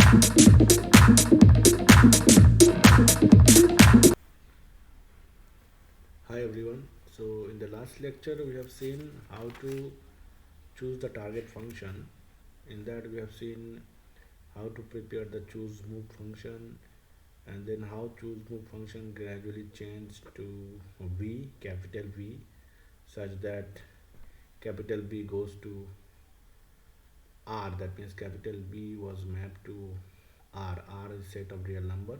Hi everyone. So in the last lecture we have seen how to choose the target function. In that we have seen how to prepare the choose move function, and then how choose move function gradually changed to V, capital V, such that capital B goes to R. That means capital B was mapped to R. R is set of real number.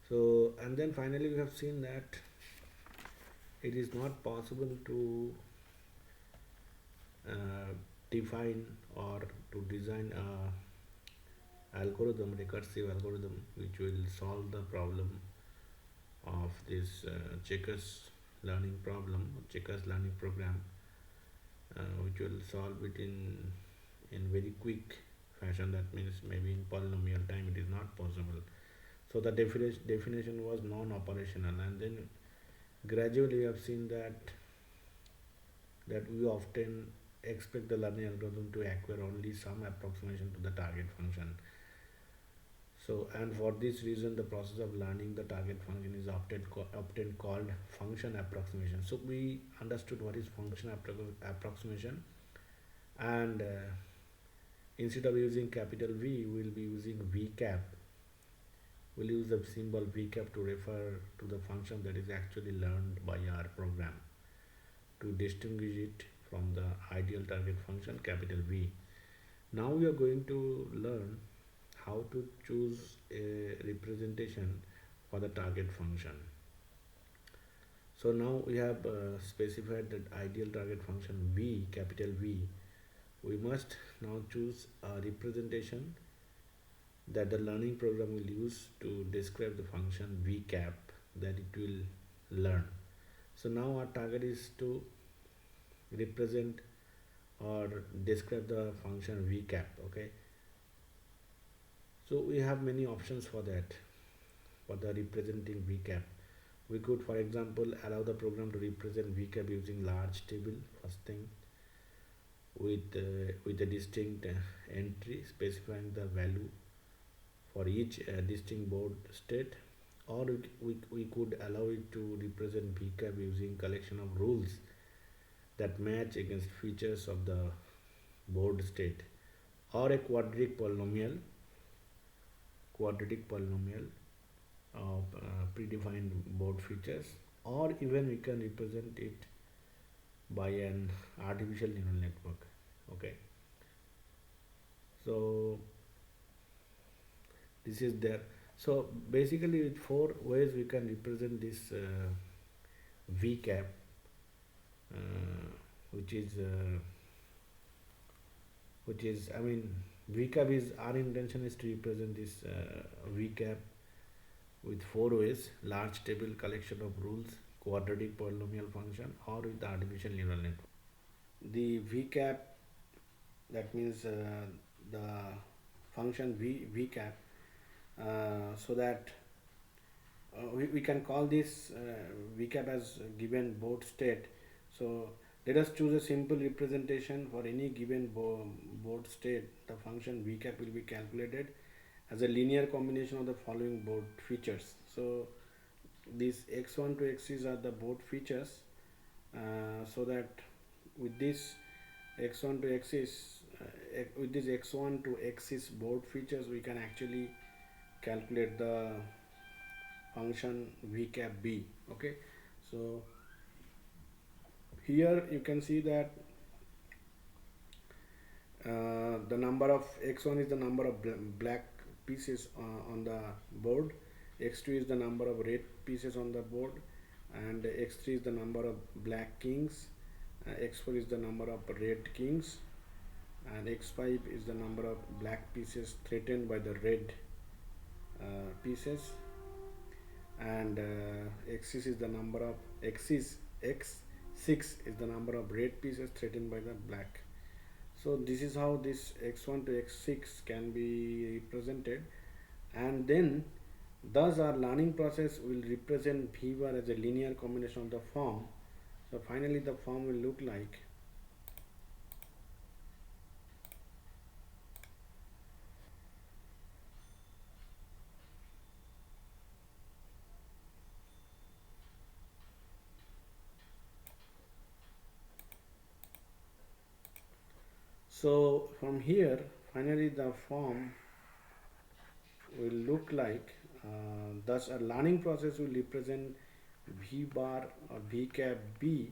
So and then finally we have seen that it is not possible to uh, define or to design a algorithm, recursive algorithm, which will solve the problem of this checkers learning problem, checkers learning program, which will solve it in very quick fashion. That means maybe in polynomial time it is not possible. So the definition was non-operational, and then gradually we have seen that we often expect the learning algorithm to acquire only some approximation to the target function. So, and for this reason, the process of learning the target function is often called function approximation. So, we understood what is function approximation, and instead of using capital V, we will be using V cap. We'll use the symbol V cap to refer to the function that is actually learned by our program to distinguish it from the ideal target function capital V. Now we are going to learn how to choose a representation for the target function. So now we have specified that ideal target function V, capital V. We must now choose a representation that the learning program will use to describe the function V cap that it will learn. So now our target is to represent or describe the function V cap. Okay, so we have many options for that, for the representing V cap. We could, for example, allow the program to represent V cap using large table, first thing, with a distinct entry specifying the value for each distinct board state, or we could allow it to represent V cap using collection of rules that match against features of the board state, or a quadratic polynomial of predefined board features, or even we can represent it by an artificial neural network. Okay, so this is there. So basically with four ways we can represent this V cap, uh, which is I mean, V cap is, our intention is to represent this V cap with four ways: large table, collection of rules, quadratic polynomial function, or with the artificial neural network. The V cap, that means the function V cap, so that we can call this V cap as given board state. So let us choose a simple representation for any given board state. The function V cap will be calculated as a linear combination of the following board features. So these x1 to x's are the board features, so that with this x1 to x's with this x1 to x's board features, we can actually calculate the function v cap b. Okay, so here you can see that the number of x1 is the number of black pieces on the board, x2 is the number of red pieces on the board, and x3 is the number of black kings, x4 is the number of red kings, and x5 is the number of black pieces threatened by the red pieces, and x6 is the number of x6 is the number of red pieces threatened by the black. So this is how this x1 to x6 can be represented, and then thus our learning process will represent v1 as a linear combination of the form. So finally the form will look like So from here finally the form will look like, thus a learning process will represent v bar or v cap b,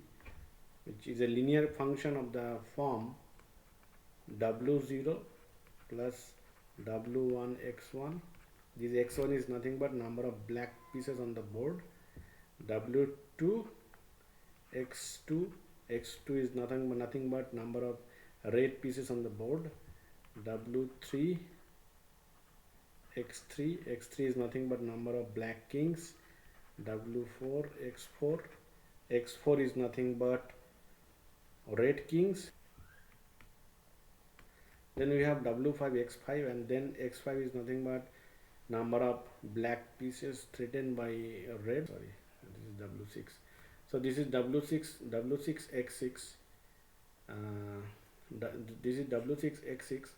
which is a linear function of the form w0 plus w1 x1. This x1 is nothing but number of black pieces on the board. w2 x2, x2 is nothing but number of red pieces on the board. w3 x3, x3 is nothing but number of black kings. w4 x4, x4 is nothing but red kings. Then we have w5 x5, and then x5 is nothing but number of black pieces threatened by red. Sorry, this is w6. So this is w6 x6. This is w6 x6.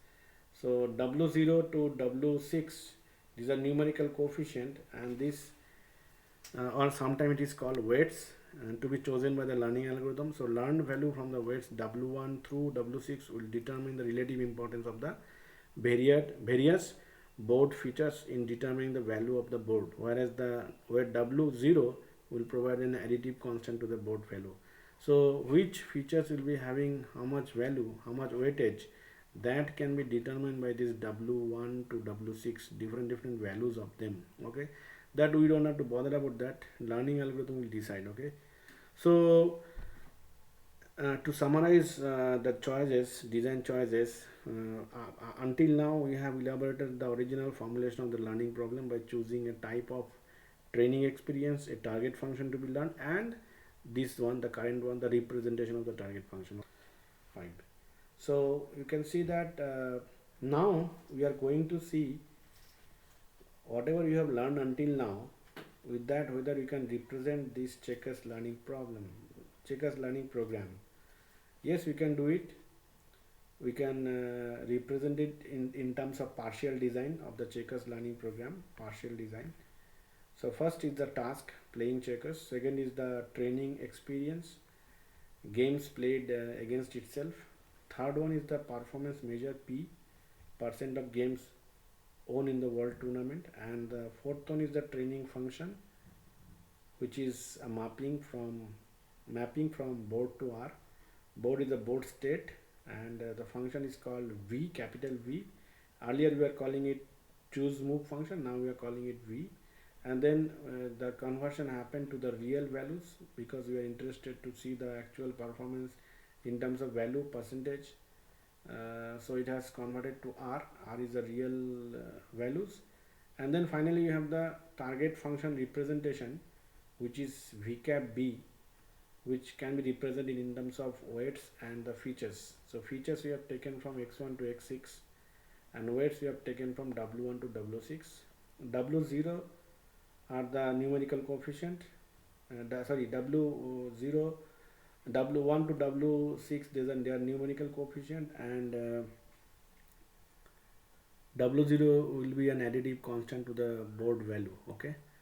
So w0 to w6, these are numerical coefficient, and this or sometimes it is called weights, and to be chosen by the learning algorithm. So learned value from the weights w1 through w6 will determine the relative importance of the various board features in determining the value of the board, whereas the weight w0 will provide an additive constant to the board value. So which features will be having how much value, how much weightage, that can be determined by this w1 to w6, different values of them. Okay, that we don't have to bother about, that learning algorithm will decide. Okay, so to summarize the choices, design choices, until now we have elaborated the original formulation of the learning problem by choosing a type of training experience, a target function to be learned, and this one, the current one, the representation of the target function. Fine. So you can see that now we are going to see whatever you have learned until now. With that, whether you can represent this checkers learning program. Yes, we can do it. We can represent it in terms of partial design of the checkers learning program, partial design. So first is the task, playing checkers. Second is the training experience, games played against itself. Third one is the performance measure, P, percent of games won in the world tournament. And the fourth one is the training function, which is a mapping from board to R. Board is the board state, and the function is called V, capital V. Earlier we were calling it choose move function, now we are calling it V. And then the conversion happened to the real values, because we are interested to see the actual performance in terms of value, percentage. So it has converted to R. R is the real values. And then finally you have the target function representation, which is V cap B, which can be represented in terms of weights and the features. So features we have taken from x1 to x6, and weights we have taken from w1 to w6. w0 are the numerical coefficient, w0, w1 to w6, they are numerical coefficient, and w0 will be an additive constant to the board value. Okay.